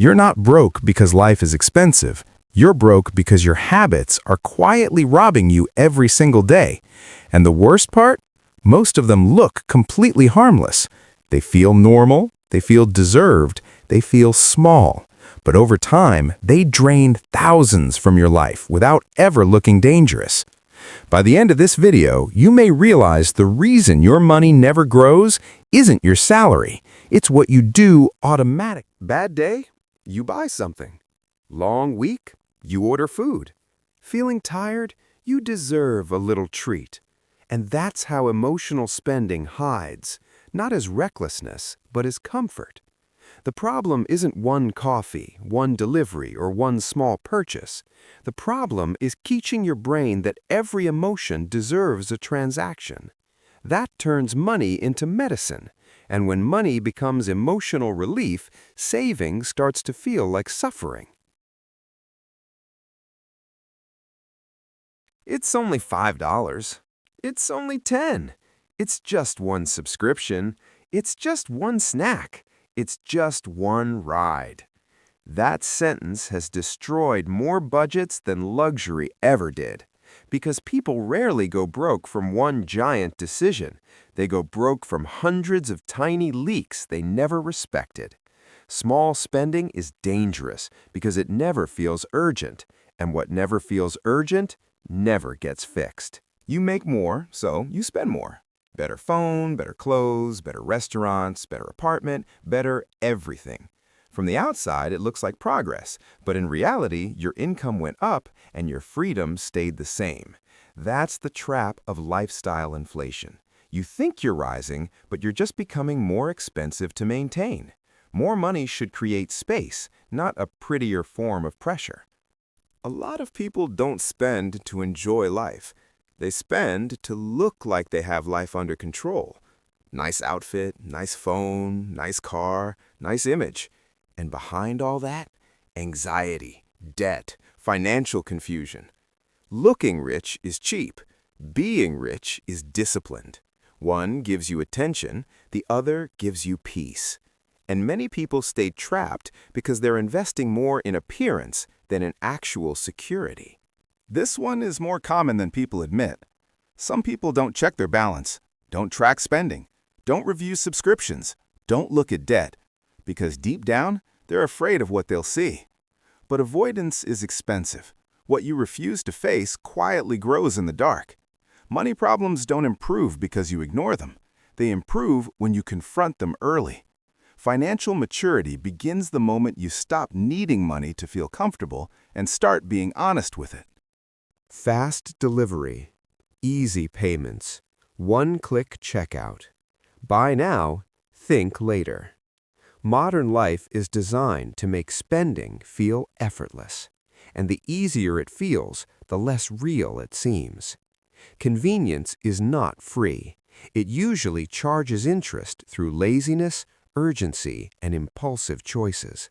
You're not broke because life is expensive. You're broke because your habits are quietly robbing you every single day. And the worst part? Most of them look completely harmless. They feel normal, they feel deserved, they feel small. But over time, they drain thousands from your life without ever looking dangerous. By the end of this video, you may realize the reason your money never grows isn't your salary. It's what you do automatically. Bad day? You buy something. Long week? You order food. Feeling tired? You deserve a little treat. And that's how emotional spending hides, not as recklessness, but as comfort. The problem isn't one coffee, one delivery, or one small purchase. The problem is teaching your brain that every emotion deserves a transaction. That turns money into medicine. And when money becomes emotional relief, saving starts to feel like suffering. It's only $5. It's only $10. It's just one subscription. It's just one snack. It's just one ride. That sentence has destroyed more budgets than luxury ever did. Because people rarely go broke from one giant decision. They go broke from hundreds of tiny leaks they never respected. Small spending is dangerous because it never feels urgent. And what never feels urgent never gets fixed. You make more, so you spend more. Better phone, better clothes, better restaurants, better apartment, better everything. From the outside, it looks like progress, but in reality, your income went up and your freedom stayed the same. That's the trap of lifestyle inflation. You think you're rising, but you're just becoming more expensive to maintain. More money should create space, not a prettier form of pressure. A lot of people don't spend to enjoy life. They spend to look like they have life under control. Nice outfit, nice phone, nice car, nice image. And behind all that, anxiety, debt, financial confusion. Looking rich is cheap. Being rich is disciplined. One gives you attention, the other gives you peace. And many people stay trapped because they're investing more in appearance than in actual security. This one is more common than people admit. Some people don't check their balance, don't track spending, don't review subscriptions, don't look at debt, because deep down, they're afraid of what they'll see. But avoidance is expensive. What you refuse to face quietly grows in the dark. Money problems don't improve because you ignore them. They improve when you confront them early. Financial maturity begins the moment you stop needing money to feel comfortable and start being honest with it. Fast delivery, easy payments, one-click checkout. Buy now, think later. Modern life is designed to make spending feel effortless, and the easier it feels, the less real it seems. Convenience is not free. It usually charges interest through laziness, urgency, and impulsive choices.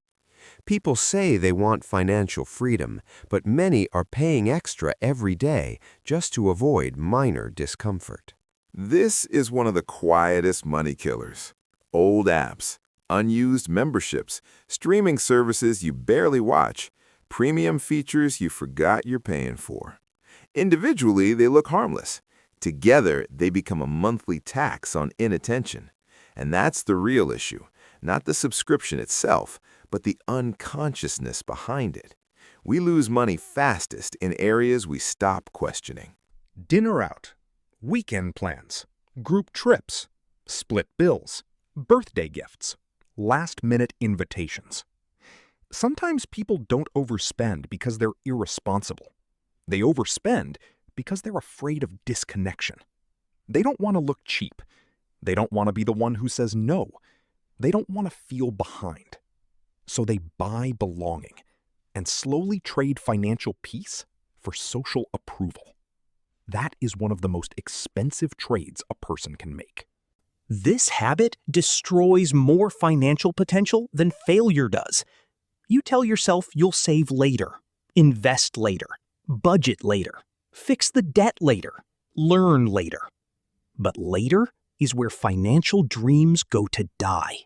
People say they want financial freedom, but many are paying extra every day just to avoid minor discomfort. This is one of the quietest money killers. Old apps, unused memberships, streaming services you barely watch, premium features you forgot you're paying for. Individually, they look harmless. Together, they become a monthly tax on inattention. And that's the real issue, not the subscription itself, but the unconsciousness behind it. We lose money fastest in areas we stop questioning. Dinner out, weekend plans, group trips, split bills, birthday gifts, last-minute invitations. Sometimes people don't overspend because they're irresponsible. They overspend because they're afraid of disconnection. They don't want to look cheap. They don't want to be the one who says no. They don't want to feel behind. So they buy belonging and slowly trade financial peace for social approval. That is one of the most expensive trades a person can make. This habit destroys more financial potential than failure does. You tell yourself you'll save later, invest later, budget later, fix the debt later, learn later. But later is where financial dreams go to die.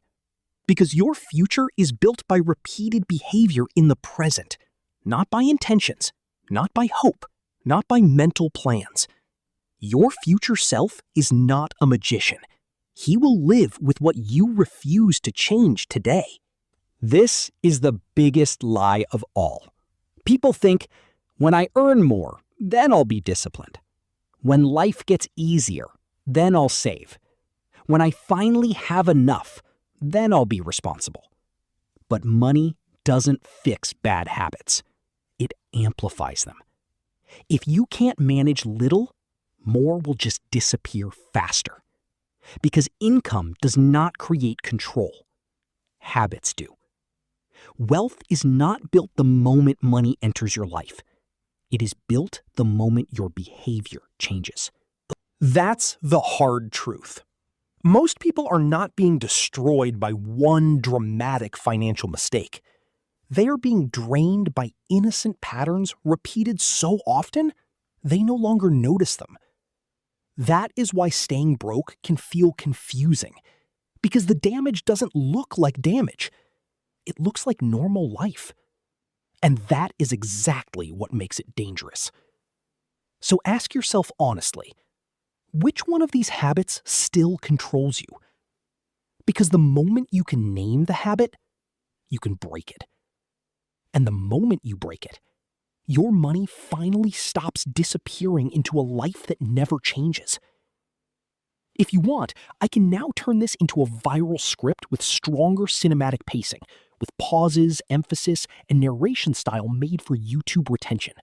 Because your future is built by repeated behavior in the present, not by intentions, not by hope, not by mental plans. Your future self is not a magician. He will live with what you refuse to change today. This is the biggest lie of all. People think, when I earn more, then I'll be disciplined. When life gets easier, then I'll save. When I finally have enough, then I'll be responsible. But money doesn't fix bad habits. It amplifies them. If you can't manage little, more will just disappear faster. Because income does not create control. Habits do. Wealth is not built the moment money enters your life. It is built the moment your behavior changes. That's the hard truth. Most people are not being destroyed by one dramatic financial mistake. They are being drained by innocent patterns repeated so often, they no longer notice them. That is why staying broke can feel confusing, because the damage doesn't look like damage. It looks like normal life. And that is exactly what makes it dangerous. So ask yourself honestly, which one of these habits still controls you? Because the moment you can name the habit, you can break it. And the moment you break it, your money finally stops disappearing into a life that never changes. If you want, I can now turn this into a viral script with stronger cinematic pacing, with pauses, emphasis, and narration style made for YouTube retention.